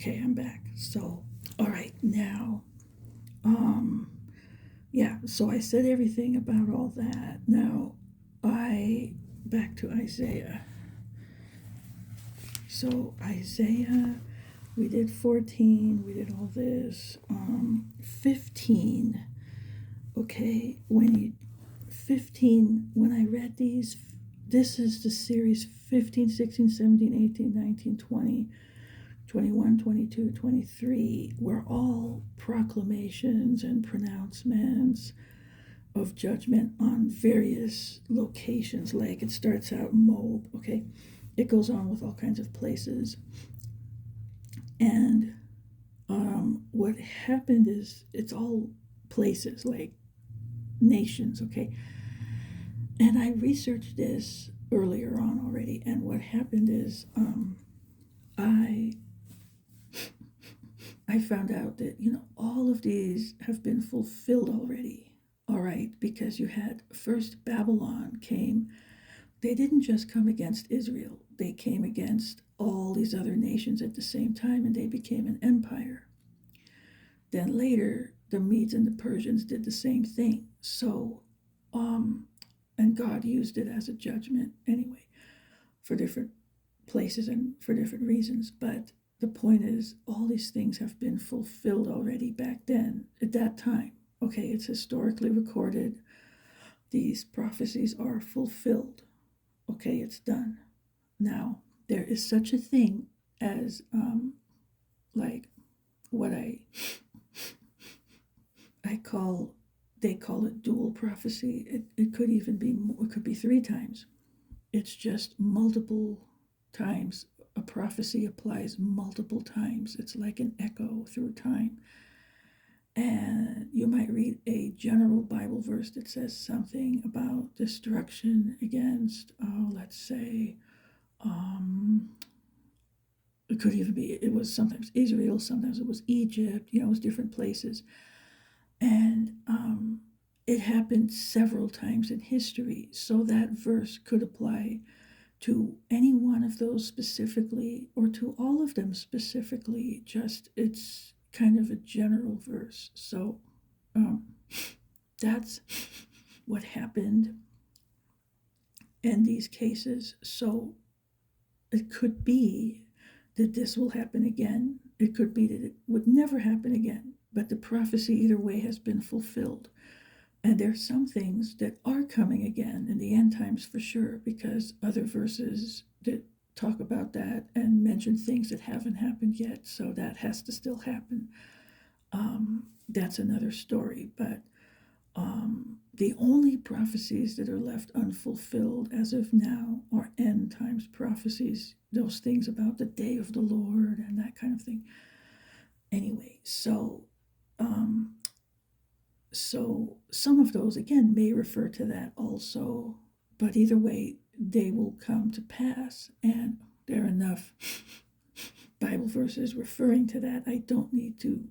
Okay, I'm back. So, all right, now, um, yeah, so I said everything about all that. Now, back to Isaiah. So, Isaiah, we did 14, we did all this. 15, okay, 15, when I read these, this is the series 15, 16, 17, 18, 19, 20. 21, 22, 23 were all proclamations and pronouncements of judgment on various locations. Like it starts out in Moab, okay? It goes on with all kinds of places. And what happened is it's all places, like nations, okay? And I researched this earlier on already. And what happened is I I found out that, all of these have been fulfilled already. All right, because you had first Babylon came. They didn't just come against Israel, they came against all these other nations at the same time, and they became an empire. Then later, the Medes and the Persians did the same thing. So, and God used it as a judgment anyway for different places and for different reasons. But the point is, all these things have been fulfilled already back then, at that time. Okay, it's historically recorded. These prophecies are fulfilled. Okay, it's done. Now, there is such a thing as, like, what I call, they call it dual prophecy. It could even be, it could be three times. It's just multiple times. A prophecy applies multiple times. It's like an echo through time. And you might read a general Bible verse that says something about destruction against, let's say, it could even be, it was sometimes Israel, sometimes it was Egypt, it was different places. And it happened several times in history. So that verse could apply to any one of those specifically or to all of them specifically. Just it's kind of a general verse. So um, that's what happened in these cases. So it could be that this will happen again. It could be that it would never happen again. But the prophecy either way has been fulfilled. And there's some things that are coming again in the end times for sure, because other verses that talk about that and mention things that haven't happened yet. So that has to still happen. That's another story. But the only prophecies that are left unfulfilled as of now are end times prophecies, those things about the day of the Lord and that kind of thing. Anyway, so some of those, again, may refer to that also, but either way, they will come to pass. And there are enough Bible verses referring to that. I don't need to,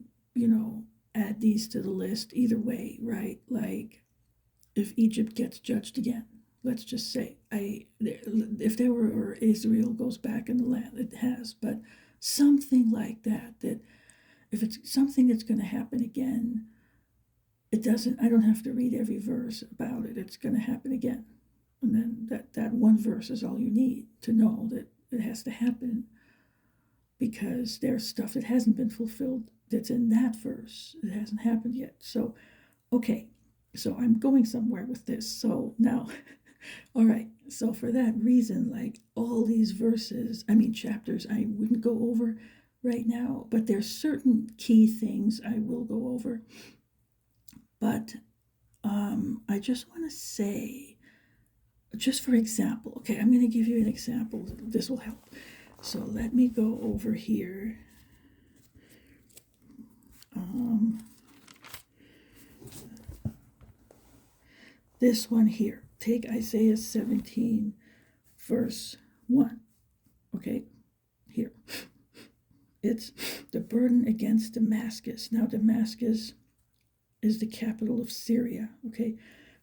add these to the list either way, right? Like if Egypt gets judged again, let's just say, if there were, or Israel goes back in the land, it has, but something like that, that if it's something that's going to happen again, I don't have to read every verse about it. It's going to happen again. And then that one verse is all you need to know that it has to happen, because there's stuff that hasn't been fulfilled that's in that verse. It hasn't happened yet. So, okay. So I'm going somewhere with this. So now, all right. So for that reason, like all these verses, chapters, I wouldn't go over right now, but there's certain key things I will go over. But I just want to say, just for example, okay, I'm going to give you an example. This will help. So let me go over here. This one here. Take Isaiah 17, verse 1. Okay, here. It's the burden against Damascus. Now, Damascus is the capital of Syria. Okay,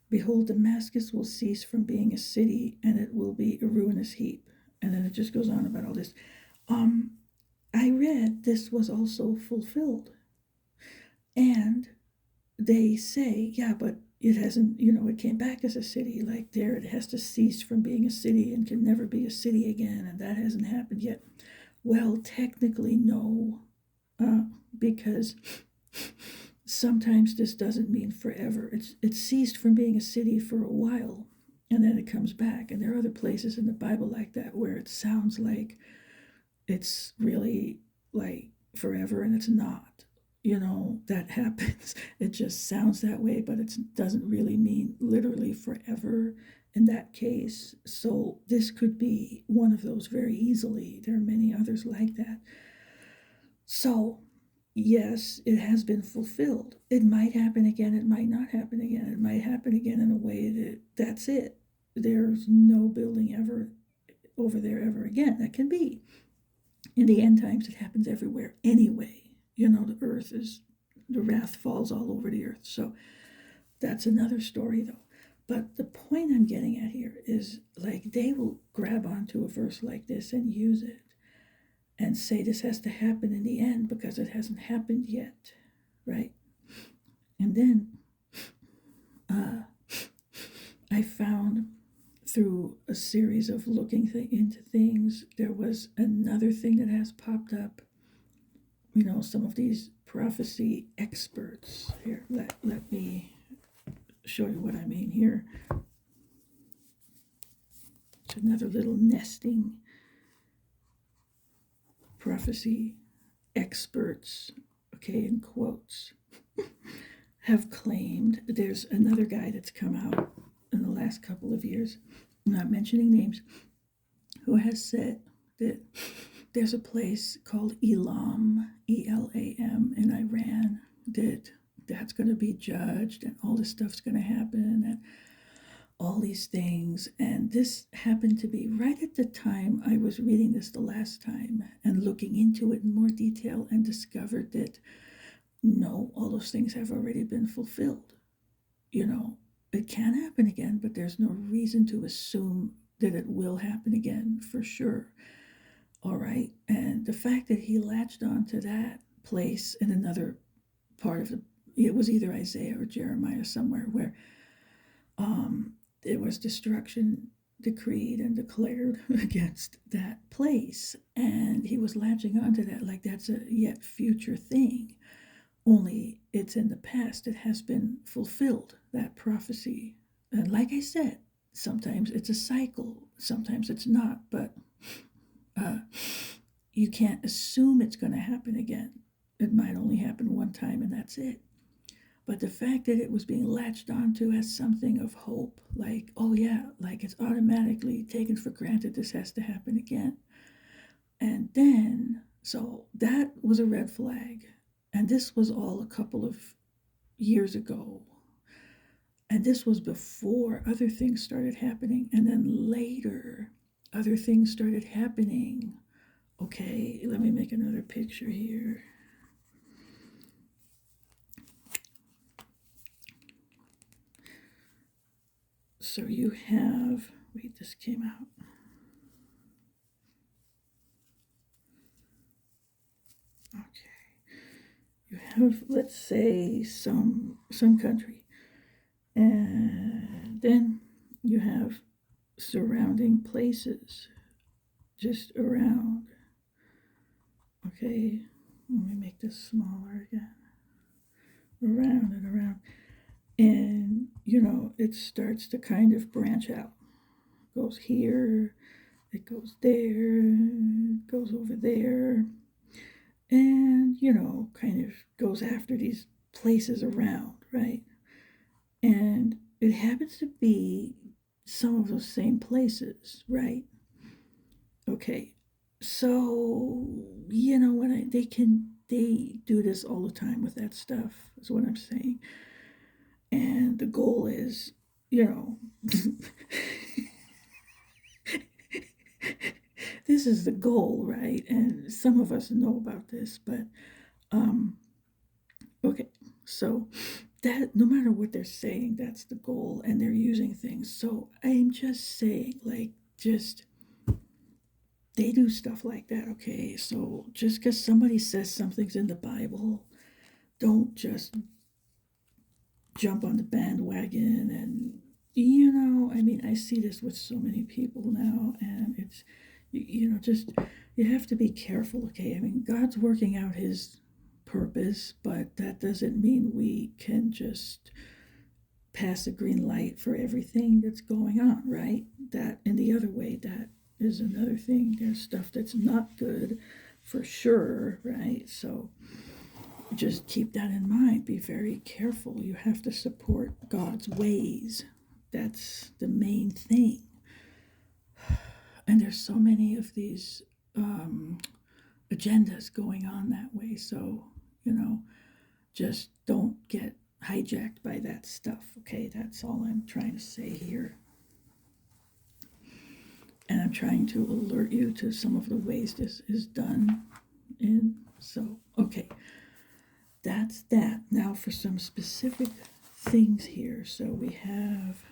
behold, Damascus will cease from being a city, and it will be a ruinous heap. And then it just goes on about all this. I read this was also fulfilled. And they say, yeah, but it hasn't, it came back as a city. Like there, it has to cease from being a city and can never be a city again. And that hasn't happened yet. Well, technically, no, uh, because sometimes this doesn't mean forever. It's ceased from being a city for a while, and then it comes back. And there are other places in the Bible like that where it sounds like it's really like forever, and it's not. That happens. It just sounds that way, but it doesn't really mean literally forever in that case. So this could be one of those very easily. There are many others like that. So, yes, it has been fulfilled. It might happen again, it might not happen again. It might happen again in a way that that's it. There's no building ever over there ever again. That can be. In the end times, it happens everywhere anyway. The wrath falls all over the earth. So that's another story, though. But the point I'm getting at here is like they will grab onto a verse like this and use it and say this has to happen in the end because it hasn't happened yet, right? And then I found through a series of looking into things, there was another thing that has popped up. Some of these prophecy experts. Here, let me show you what I mean here. It's another little nesting. Prophecy experts, okay, in quotes, have claimed. There's another guy that's come out in the last couple of years, I'm not mentioning names, who has said that there's a place called Elam, Elam, in Iran that's going to be judged, and all this stuff's going to happen, and all these things. And this happened to be right at the time I was reading this the last time and looking into it in more detail, and discovered that no, all those things have already been fulfilled. It can happen again, but there's no reason to assume that it will happen again for sure. All right. And the fact that he latched on to that place in another part of it was either Isaiah or Jeremiah somewhere, where there was destruction decreed and declared against that place. And he was latching onto that like that's a yet future thing. Only it's in the past. It has been fulfilled, that prophecy. And like I said, sometimes it's a cycle, sometimes it's not. But you can't assume it's going to happen again. It might only happen one time, and that's it. But the fact that it was being latched onto as something of hope, like, oh yeah, like it's automatically taken for granted this has to happen again. And then, so that was a red flag. And this was all a couple of years ago. And this was before other things started happening. And then later, other things started happening. Okay, let me make another picture here. So you have, wait, this came out. Okay. You have, let's say, some country. And then you have surrounding places just around. Okay, let me make this smaller again. Around and around. And, it starts to kind of branch out. It goes here, it goes there, it goes over there. And, kind of goes after these places around, right? And it happens to be some of those same places, right? Okay, so when they do this all the time with that stuff, is what I'm saying. And the goal is, this is the goal, right? And some of us know about this, but okay, so that no matter what they're saying, that's the goal, and they're using things. So I'm just saying, like, just they do stuff like that, okay? So just because somebody says something's in the Bible, don't just jump on the bandwagon. And, I mean, I see this with so many people now, and it's, just, you have to be careful, okay? I mean, God's working out his purpose, but that doesn't mean we can just pass a green light for everything that's going on, right? That, and the other way, that is another thing. There's stuff that's not good for sure, right? So just keep that in mind. Be very careful. You have to support God's ways. That's the main thing. And there's so many of these agendas going on that way. So, just don't get hijacked by that stuff. Okay, that's all I'm trying to say here. And I'm trying to alert you to some of the ways this is done. And so, okay, that's that. Now for some specific things here. So we have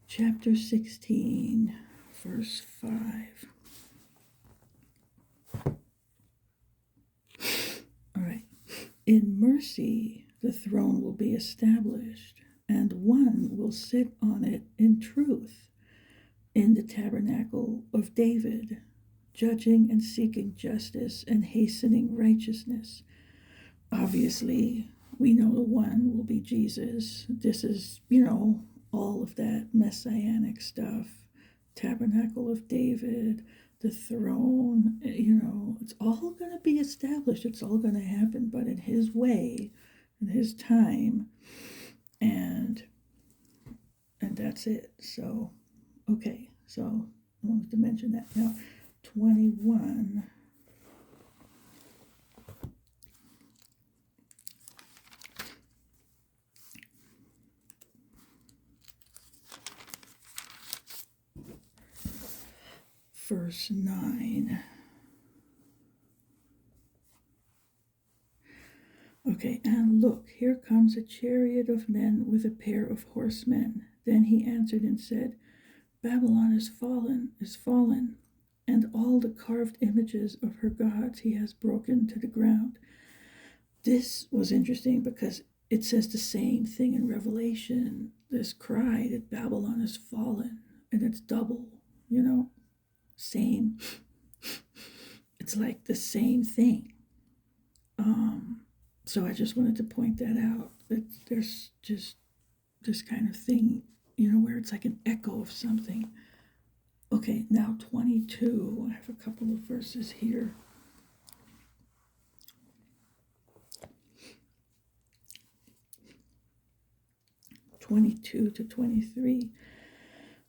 chapter 16, verse 5. All right. In mercy, the throne will be established, and one will sit on it in truth, in the tabernacle of David, judging and seeking justice and hastening righteousness. Obviously, we know the one will be Jesus. This is, all of that messianic stuff. Tabernacle of David, the throne, it's all going to be established. It's all going to happen, but in his way, in his time. And that's it. So, okay. So I wanted to mention that. Now, 21. Verse 9. Okay, and look, here comes a chariot of men with a pair of horsemen. Then he answered and said, Babylon is fallen, and all the carved images of her gods he has broken to the ground. This was interesting because it says the same thing in Revelation, this cry that Babylon is fallen, and it's double, same. It's like the same thing. So I just wanted to point that out, that there's just this kind of thing, where it's like an echo of something. Okay, now 22. I have a couple of verses here. (22 to 23).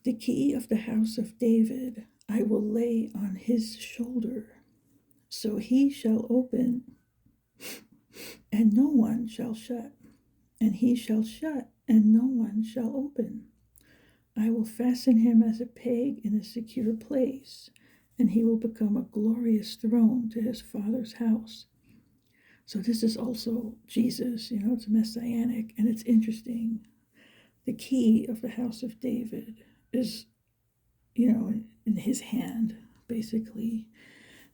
The key of the house of David I will lay on his shoulder, so he shall open, and no one shall shut, and he shall shut, and no one shall open. I will fasten him as a peg in a secure place, and he will become a glorious throne to his father's house. So this is also Jesus, it's messianic, and it's interesting. The key of the house of David is, in his hand, basically.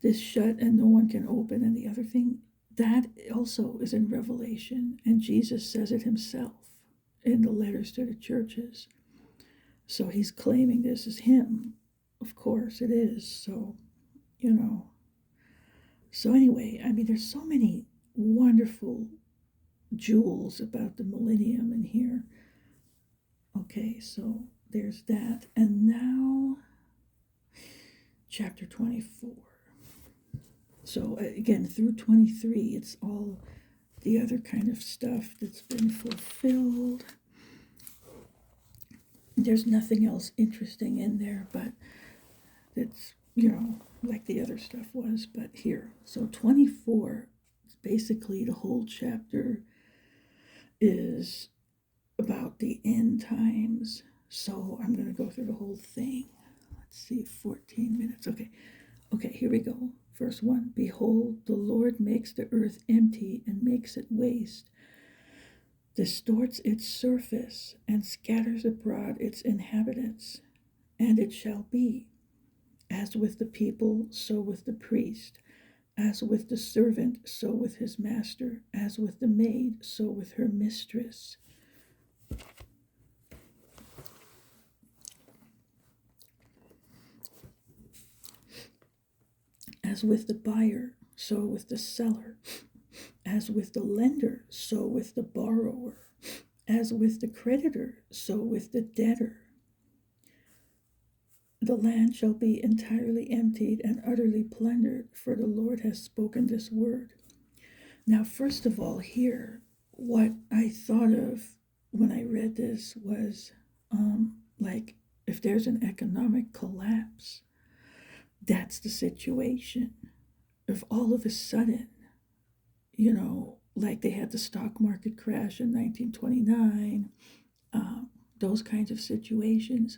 This shut and no one can open, and the other thing, that also is in Revelation, and Jesus says it himself in the letters to the churches. So he's claiming this is him. Of course it is. So, So anyway, I mean, there's so many wonderful jewels about the millennium in here. Okay, so there's that. And now, chapter 24. So again, through 23, it's all the other kind of stuff that's been fulfilled. There's nothing else interesting in there, but it's, like the other stuff was, but here. So 24, basically the whole chapter is about the end times. So I'm going to go through the whole thing. Let's see, 14 minutes. Okay, here we go. Verse 1, Behold, the Lord makes the earth empty and makes it waste, distorts its surface, and scatters abroad its inhabitants. And it shall be, As with the people, so with the priest. As with the servant, so with his master. As with the maid, so with her mistress. As with the buyer, so with the seller. As with the lender, so with the borrower. As with the creditor, so with the debtor. The land shall be entirely emptied and utterly plundered, for the Lord has spoken this word. Now, first of all, here, what I thought of when I read this was like if there's an economic collapse, that's the situation. If all of a sudden, like they had the stock market crash in 1929, those kinds of situations,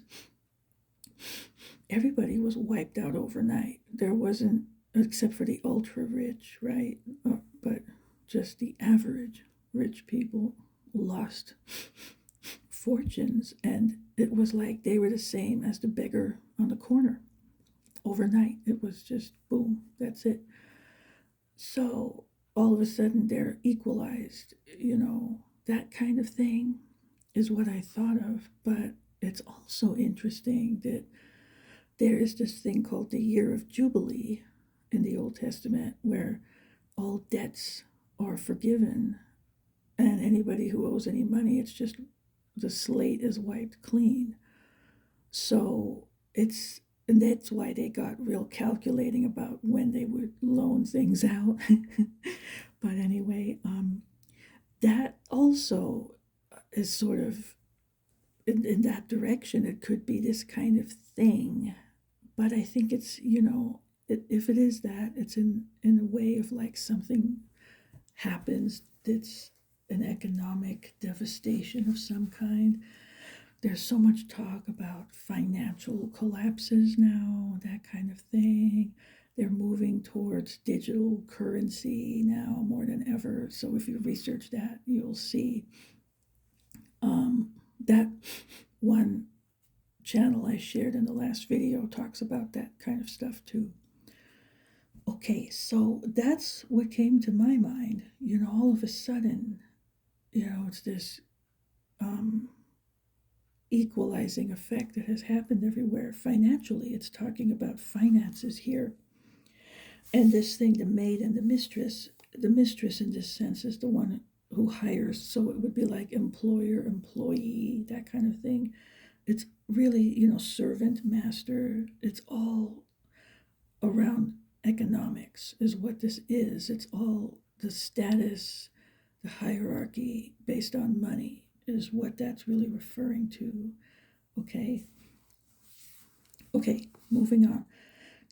everybody was wiped out overnight. There wasn't, except for the ultra rich, right? But just the average rich people lost fortunes, and it was like they were the same as the beggar on the corner overnight. It was just boom, that's it. So all of a sudden they're equalized, that kind of thing is what I thought of. But it's also interesting that there is this thing called the year of Jubilee in the Old Testament where all debts are forgiven, and anybody who owes any money, it's just the slate is wiped clean. So and that's why they got real calculating about when they would loan things out. But anyway, that also is sort of in that direction. It could be this kind of thing, but I think it's if it is that, it's in a way of like something happens that's an economic devastation of some kind. There's so much talk about financial collapses now, that kind of thing. They're moving towards digital currency now more than ever. So if you research that, you'll see that one channel I shared in the last video talks about that kind of stuff too. Okay, so that's what came to my mind. All of a sudden, it's this equalizing effect that has happened everywhere. Financially, it's talking about finances here. And this thing, the maid and the mistress in this sense is the one who hires. So it would be like employer, employee, that kind of thing. It's really, servant, master. It's all around economics, is what this is. It's all the status, the hierarchy based on money is what that's really referring to. Okay. Okay, moving on.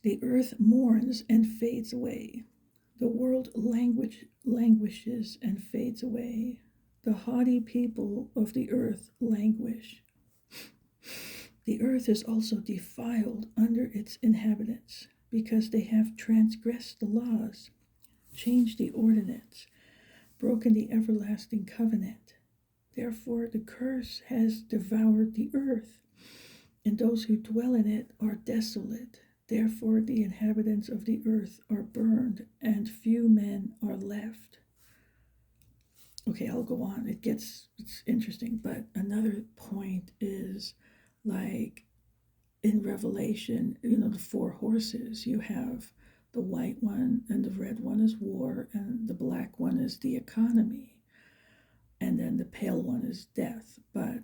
The earth mourns and fades away. The world languishes and fades away. The haughty people of the earth languish. The earth is also defiled under its inhabitants, because they have transgressed the laws, changed the ordinance, broken the everlasting covenant. Therefore the curse has devoured the earth, and those who dwell in it are desolate. Therefore the inhabitants of the earth are burned, and few men are left. Okay, I'll go on. It's interesting, but another point is like in Revelation, the four horses. You have the white one, and the red one is war, and the black one is the economy, and then the pale one is death. But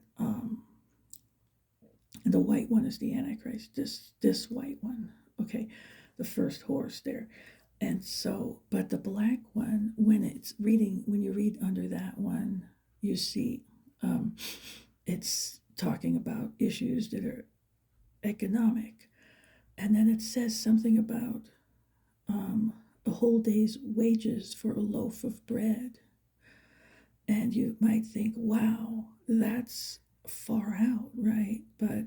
the white one is the Antichrist. This white one, okay, the first horse there. And so, but the black one, when you read under that one, you see it's talking about issues that are economic. And then it says something about a whole day's wages for a loaf of bread. And you might think, wow, that's far out, right? But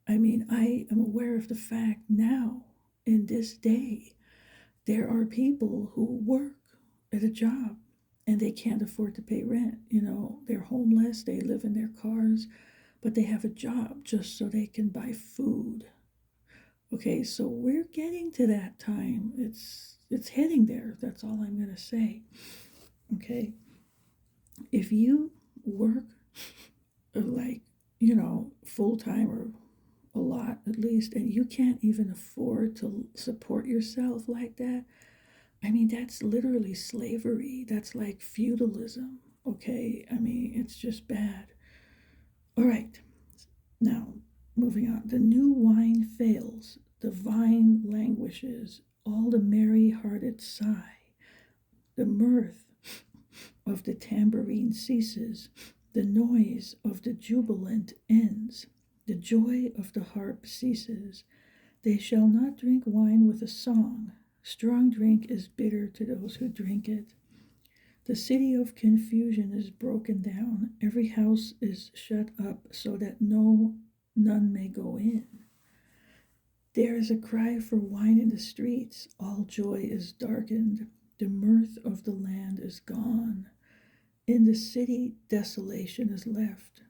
I mean, I am aware of the fact now, in this day, there are people who work at a job and they can't afford to pay rent. They're homeless, they live in their cars, but they have a job just so they can buy food. Okay, so we're getting to that time. It's heading there. That's all I'm going to say. Okay, if you work like, full time or a lot at least, and you can't even afford to support yourself like that, I mean, that's literally slavery. That's like feudalism. Okay, I mean, it's just bad. All right, now moving on. The new wine fails, the vine languishes, all the merry hearted sigh, the mirth of the tambourine ceases, the noise of the jubilant ends, the joy of the harp ceases. They shall not drink wine with a song. Strong drink is bitter to those who drink it. The city of confusion is broken down. Every house is shut up so that none may go in. There is a cry for wine in the streets. All joy is darkened. The mirth of the land is gone. In the city, desolation is left,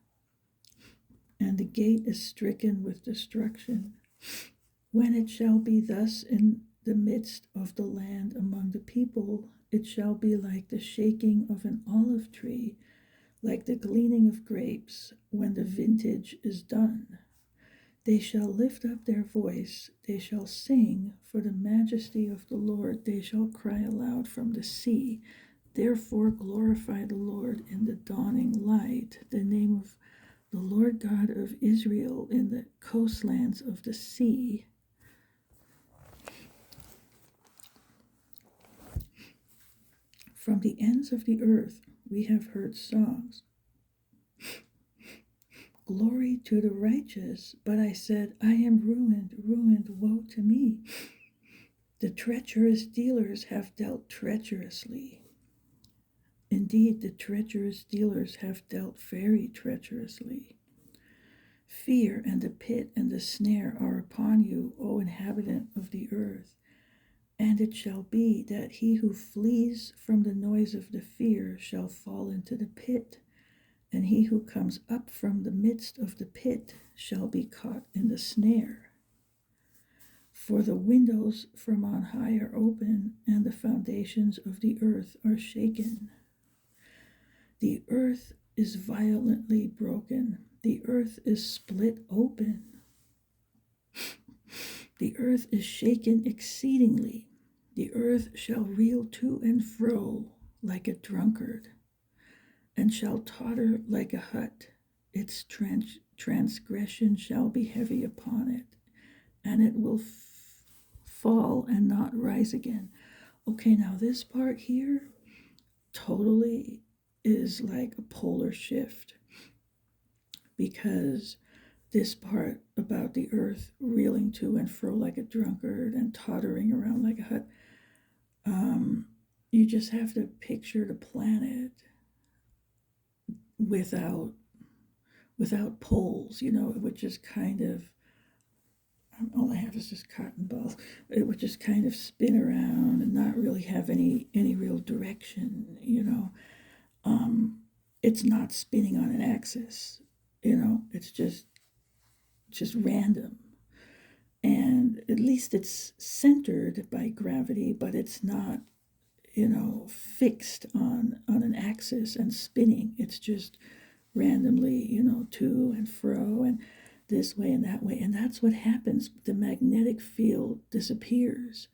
and the gate is stricken with destruction. When it shall be thus in the midst of the land among the people, it shall be like the shaking of an olive tree, like the gleaning of grapes when the vintage is done. They shall lift up their voice, they shall sing for the majesty of the Lord, they shall cry aloud from the sea. Therefore glorify the Lord in the dawning light, the name of the Lord God of Israel in the coastlands of the sea. From the ends of the earth we have heard songs. Glory to the righteous, but I said, I am ruined, ruined, woe to me. The treacherous dealers have dealt treacherously. Indeed, the treacherous dealers have dealt very treacherously. Fear and the pit and the snare are upon you, O inhabitant of the earth. And it shall be that he who flees from the noise of the fear shall fall into the pit, and he who comes up from the midst of the pit shall be caught in the snare. For the windows from on high are open, and the foundations of the earth are shaken. The earth is violently broken. The earth is split open. The earth is shaken exceedingly. The earth shall reel to and fro like a drunkard, and shall totter like a hut. Its transgression shall be heavy upon it, and it will fall and not rise again. Okay, now this part here totally is like a polar shift, because this part about the earth reeling to and fro like a drunkard and tottering around like a hut, you just have to picture the planet without poles, it would just kind of, all I have is just cotton balls. It would just kind of spin around and not really have any real direction. It's not spinning on an axis. It's just random, and at least it's centered by gravity, but it's not fixed on an axis and spinning. It's just randomly, to and fro and this way and that way. And that's what happens. The magnetic field disappears.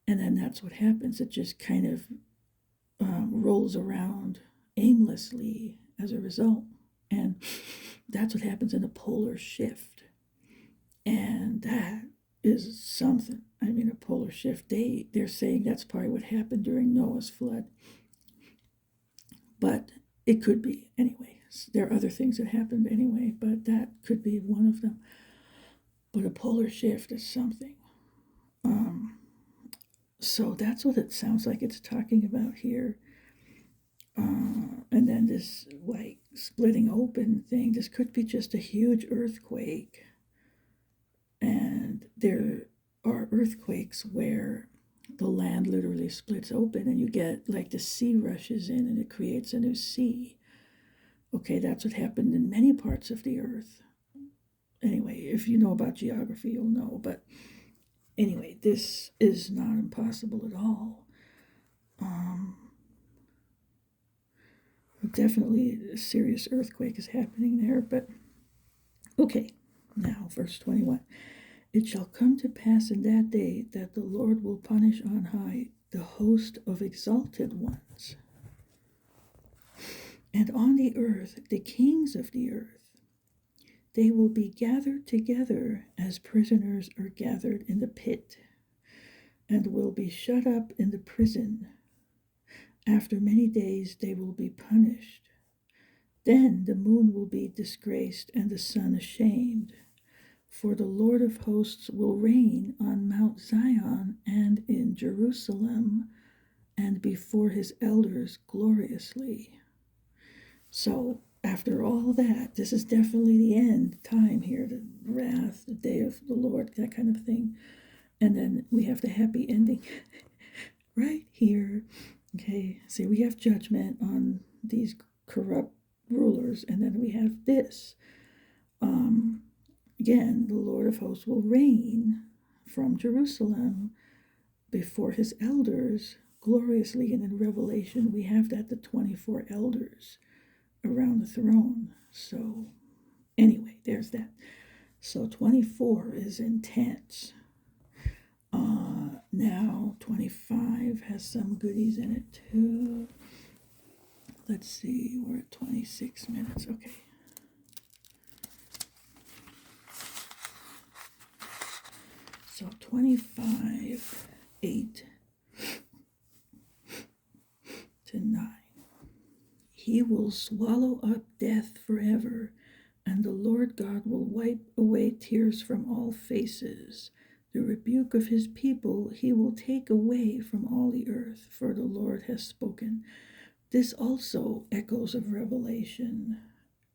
And then that's what happens. It just kind of rolls around aimlessly as a result. And that's what happens in a polar shift. And that is something. I mean, a polar shift. They're saying that's probably what happened during Noah's flood. But it could be anyway. There are other things that happened anyway, but that could be one of them. But a polar shift is something. So that's what it sounds like it's talking about here. And then this like splitting open thing, this could be just a huge earthquake. And there are earthquakes where the land literally splits open and you get like the sea rushes in and it creates a new sea. Okay, that's what happened in many parts of the earth. Anyway, if you know about geography, you'll know. But anyway, this is not impossible at all. Um, Definitely a serious earthquake is happening there. But okay, now verse 21. It shall come to pass in that day that the Lord will punish on high the host of exalted ones, and on the earth the kings of the earth. They will be gathered together as prisoners are gathered in the pit, and will be shut up in the prison. After many days they will be punished. Then the moon will be disgraced and the sun ashamed. For the Lord of hosts will reign on Mount Zion and in Jerusalem, and before his elders gloriously. So, after all that, this is definitely the end time here, the wrath, the day of the Lord, that kind of thing. And then we have the happy ending right here. Okay, see, we have judgment on these corrupt rulers, and then we have this. Again, the Lord of hosts will reign from Jerusalem before his elders gloriously. And in Revelation, we have that the 24 elders around the throne. So, anyway, there's that. So, 24 is intense. Now, 25 has some goodies in it too. Let's see, we're at 26 minutes. Okay. So 25, 8 to 9. He will swallow up death forever, and the Lord God will wipe away tears from all faces. The rebuke of his people he will take away from all the earth, for the Lord has spoken. This also echoes of Revelation,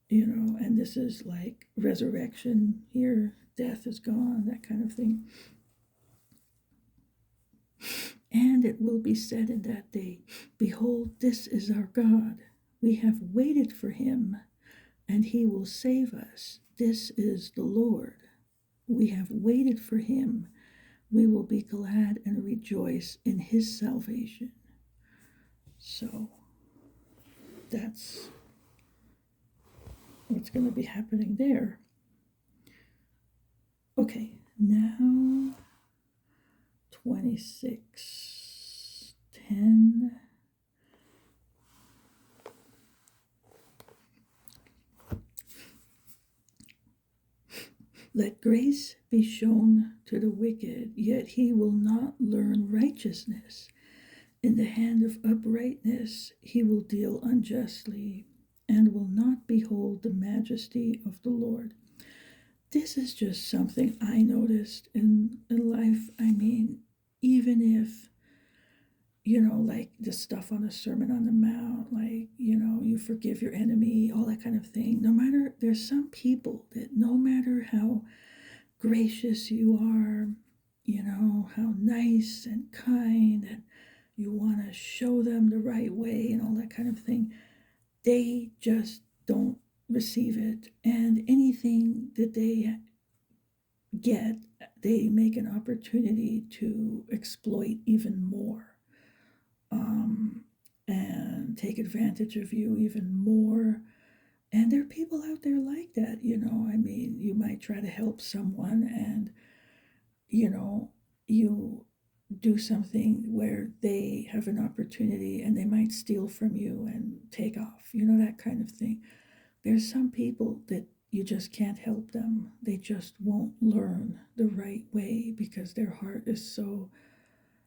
and this is like resurrection here. Death is gone, that kind of thing. And it will be said in that day, behold, this is our God. We have waited for him, and he will save us. This is the Lord. We have waited for him. We will be glad and rejoice in his salvation. So that's what's going to be happening there. Okay, now 26:10. Let grace be shown to the wicked, yet he will not learn righteousness. In the hand of uprightness he will deal unjustly, and will not behold the majesty of the Lord. This is just something I noticed in life. I mean, even if, like the stuff on the Sermon on the Mount, like, you forgive your enemy, all that kind of thing. There's some people that no matter how gracious you are, how nice and kind, and you want to show them the right way and all that kind of thing, they just don't receive it. And anything that they get, they make an opportunity to exploit even more. And take advantage of you even more. And there are people out there like that, I mean, you might try to help someone, and, you do something where they have an opportunity and they might steal from you and take off, that kind of thing. There's some people that you just can't help them. They just won't learn the right way because their heart is so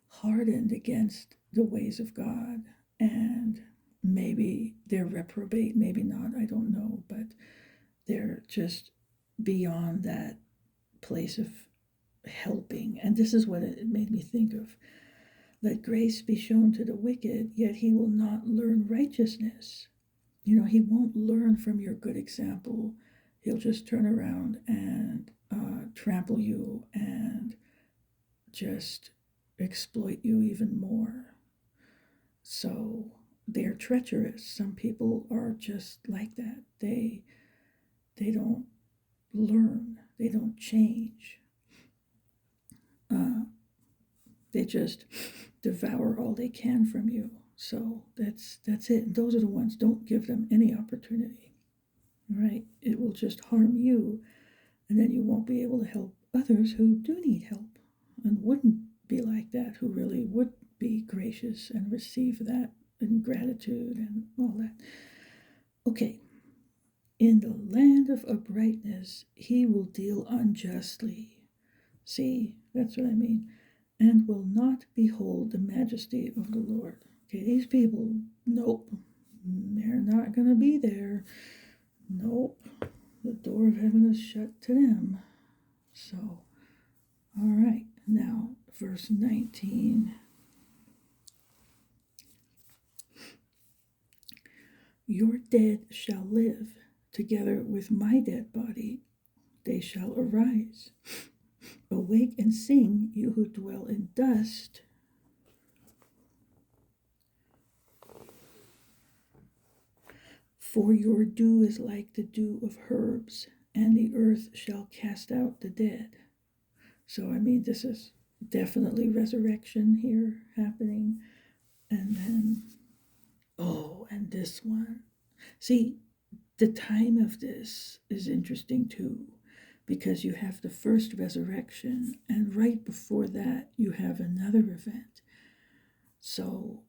hardened against the ways of God. And maybe they're reprobate, maybe not, I don't know, but they're just beyond that place of helping. And this is what it made me think of. Let grace be shown to the wicked, yet he will not learn righteousness. He won't learn from your good example. He'll just turn around and trample you and just exploit you even more. So they're treacherous. Some people are just like that. They don't learn. They don't change. They just devour all they can from you. So that's it. And those are the ones. Don't give them any opportunity. Right? It will just harm you, and then you won't be able to help others who do need help and wouldn't be like that, who really would be gracious and receive that in gratitude and all that. Okay. In the land of uprightness, he will deal unjustly. See, that's what I mean. And will not behold the majesty of the Lord. Okay, these people, nope, they're not going to be there. Nope, the door of heaven is shut to them. So, all right, now, verse 19. Your dead shall live, together with my dead body, they shall arise. Awake and sing, you who dwell in dust. For your dew is like the dew of herbs, and the earth shall cast out the dead. So, I mean, this is definitely resurrection here happening. And then, oh, and this one. See, the time of this is interesting too, because you have the first resurrection, and right before that, you have another event. So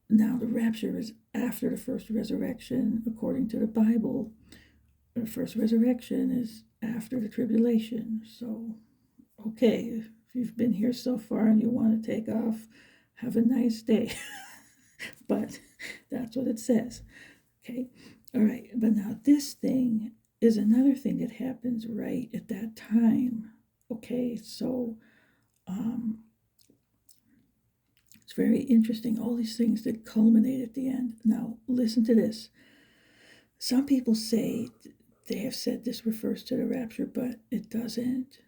now the rapture is after the first resurrection, according to the Bible. The first resurrection is after the tribulation. So, okay, if you've been here so far and you want to take off, have a nice day. But that's what it says. Okay, all right. But now this thing is another thing that happens right at that time. Okay, so it's very interesting. All these things that culminate at the end. Now, listen to this. Some people say they have said this refers to the rapture, but it doesn't.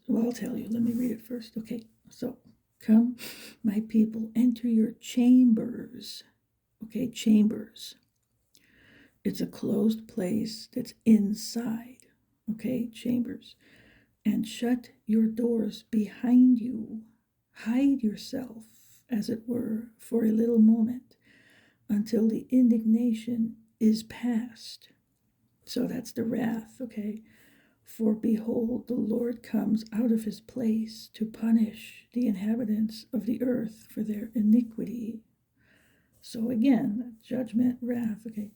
Well, I'll tell you. Let me read it first. Okay, so come, my people, enter your chambers. Okay, chambers. It's a closed place that's inside. Okay, chambers. And shut your doors behind you. Hide yourself, as it were, for a little moment until the indignation is past. So that's the wrath, okay? For behold, the Lord comes out of his place to punish the inhabitants of the earth for their iniquity. So again, judgment, wrath, okay?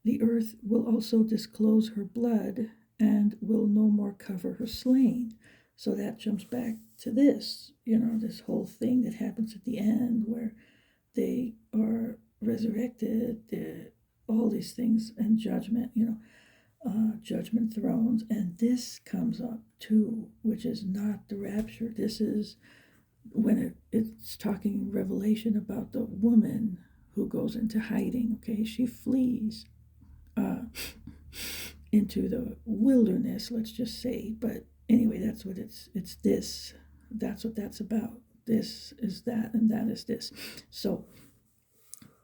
The earth will also disclose her blood and will no more cover her slain. So that jumps back to this, this whole thing that happens at the end where they are resurrected, all these things, and judgment, judgment thrones. And this comes up too, which is not the rapture. This is when it's talking in Revelation about the woman who goes into hiding, okay? She flees into the wilderness, let's just say. But anyway, that's what it's this. That's what that's about. This is that, and that is this. So,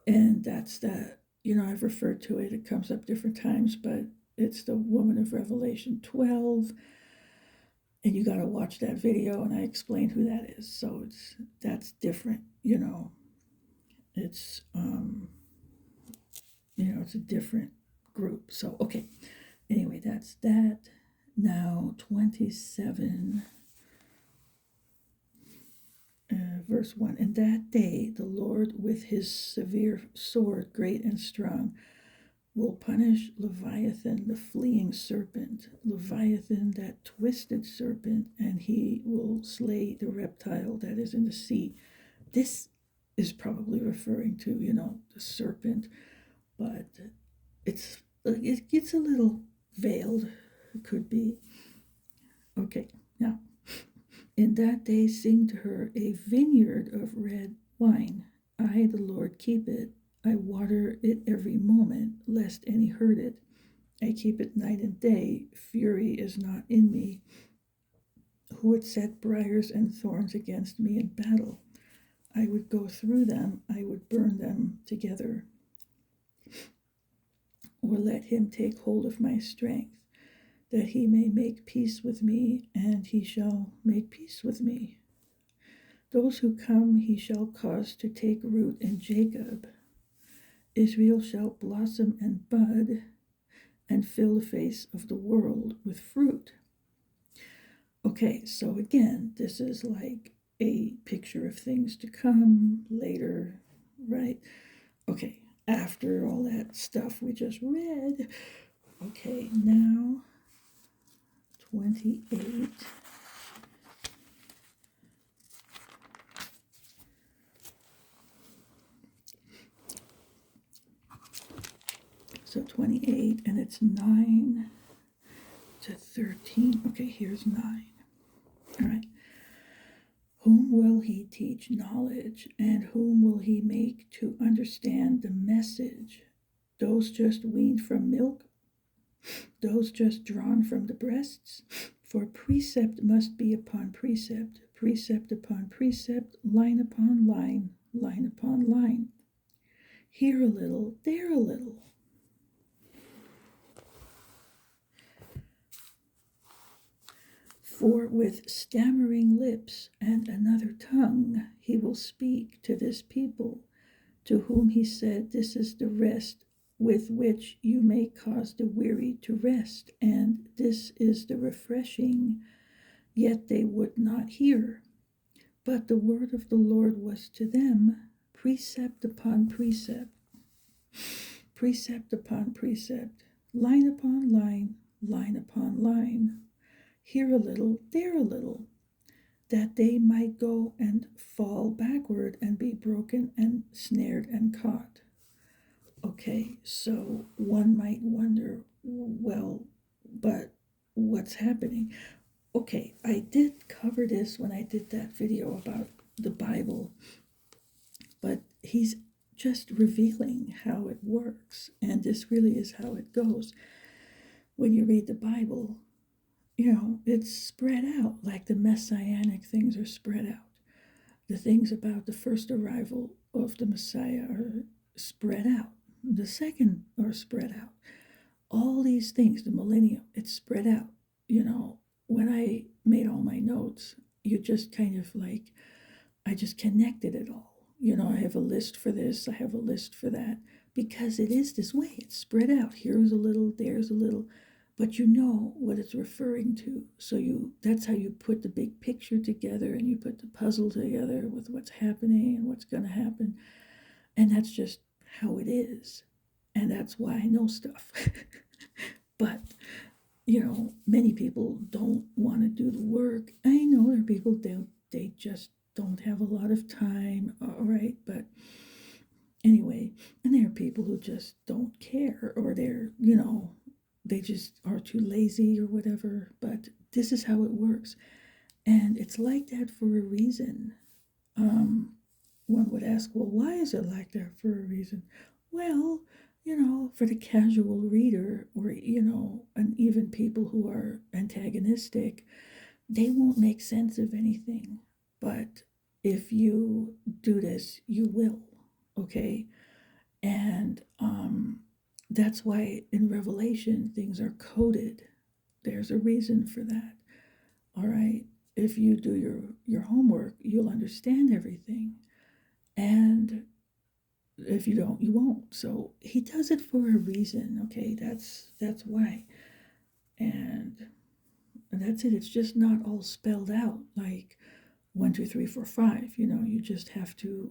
and that's that. I've referred to it. It comes up different times, but it's the woman of Revelation 12. And you got to watch that video, and I explained who that is. So that's different. It's it's a different group. So okay. Anyway, that's that. Now 27. Verse 1, and that day the Lord with his severe sword, great and strong, will punish Leviathan, the fleeing serpent, Leviathan, that twisted serpent, and he will slay the reptile that is in the sea. This is probably referring to, the serpent, but it gets a little veiled. It could be. Okay, now, in that day sing to her a vineyard of red wine. I, the Lord, keep it. I water it every moment, lest any hurt it. I keep it night and day. Fury is not in me. Who would set briars and thorns against me in battle? I would go through them. I would burn them together. Or let him take hold of my strength. that he may make peace with me, and he shall make peace with me. Those who come he shall cause to take root in Jacob. Israel shall blossom and bud, and fill the face of the world with fruit. Okay, so again, this is like a picture of things to come later, right? Okay, after all that stuff we just read. Okay, now 28. So 28, and it's 9 to 13. Okay, here's 9. All right. Whom will he teach knowledge, and whom will he make to understand the message? Those just weaned from milk? Those just drawn from the breasts? For precept must be upon precept, precept upon precept, line upon line, line upon line. Here a little, there a little. For with stammering lips and another tongue he will speak to this people, to whom he said, This is the rest with which you may cause the weary to rest, and this is the refreshing. Yet they would not hear. But the word of the Lord was to them precept upon precept, precept upon precept, line upon line, line upon line. Here a little, there a little, that they might go and fall backward and be broken and snared and caught. Okay, so one might wonder, well, but what's happening? Okay, I did cover this when I did that video about the Bible, but he's just revealing how it works, and this really is how it goes. When you read the Bible, it's spread out, like the messianic things are spread out. The things about the first arrival of the Messiah are spread out. The second are spread out. All these things, the millennium, it's spread out. When I made all my notes, you just kind of like, I just connected it all. I have a list for this, I have a list for that, because it is this way. It's spread out. Here's a little, there's a little. But you know what it's referring to. So that's how you put the big picture together, and you put the puzzle together with what's happening and what's going to happen. And that's just how it is. And that's why I know stuff. But, many people don't want to do the work. I know there are people, they just don't have a lot of time, all right? But anyway, and there are people who just don't care, or they're, they just are too lazy or whatever, but this is how it works. And it's like that for a reason. One would ask, well, why is it like that for a reason? Well, for the casual reader, or, and even people who are antagonistic, they won't make sense of anything. But if you do this, you will, okay? And that's why in Revelation things are coded. There's a reason for that. All right. If you do your homework, you'll understand everything. And if you don't, you won't. So he does it for a reason. Okay, that's why. And that's it. It's just not all spelled out like 1, 2, 3, 4, 5. You just have to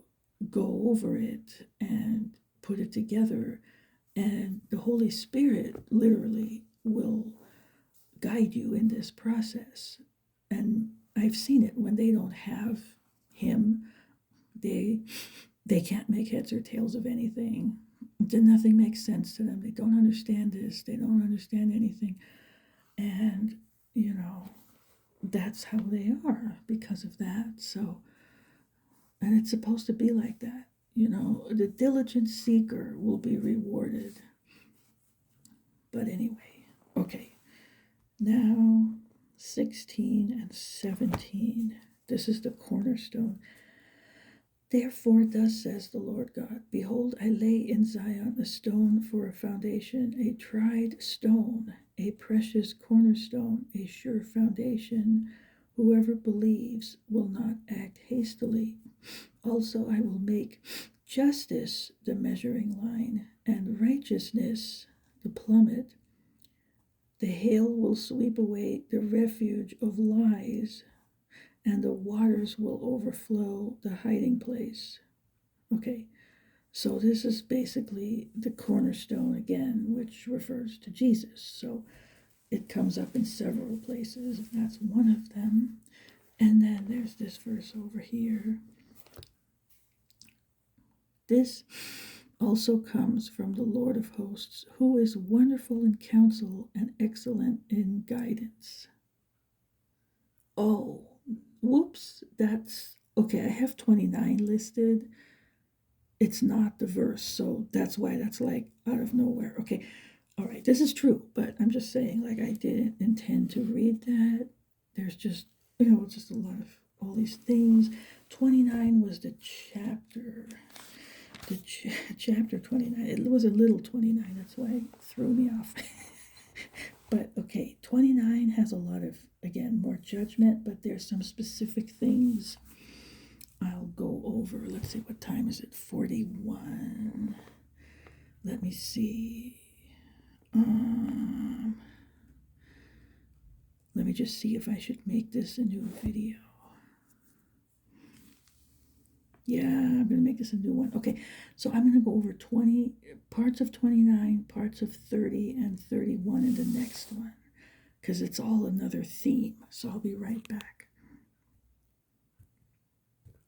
go over it and put it together. And the Holy Spirit literally will guide you in this process. And I've seen it when they don't have him, they can't make heads or tails of anything. Nothing makes sense to them. They don't understand this. They don't understand anything. And, that's how they are because of that. So, and it's supposed to be like that. The diligent seeker will be rewarded. But anyway, okay. Now, 16 and 17. This is the cornerstone. Therefore, thus says the Lord God, behold, I lay in Zion a stone for a foundation, a tried stone, a precious cornerstone, a sure foundation. Whoever believes will not act hastily. Also, I will make justice the measuring line, and righteousness the plummet. The hail will sweep away the refuge of lies, and the waters will overflow the hiding place. Okay, so this is basically the cornerstone again, which refers to Jesus. So it comes up in several places, and that's one of them. And then there's this verse over here. This also comes from the Lord of hosts, who is wonderful in counsel and excellent in guidance. Oh, whoops, that's okay. I have 29 listed. It's not the verse, so that's why that's like out of nowhere. Okay, all right, this is true, but I'm just saying, like, I didn't intend to read that. There's just, just a lot of all these things. 29 was the chapter. Chapter 29. It was a little 29, that's why it threw me off. But okay, 29 has a lot of, again, more judgment, but there's some specific things I'll go over. Let's see, what time is it? 41. Let me see. Let me just see if I should make this a new video. Yeah, I'm going to make this a new one. Okay, so I'm going to go over 20 parts of 29, parts of 30, and 31 in the next one, because it's all another theme. So I'll be right back.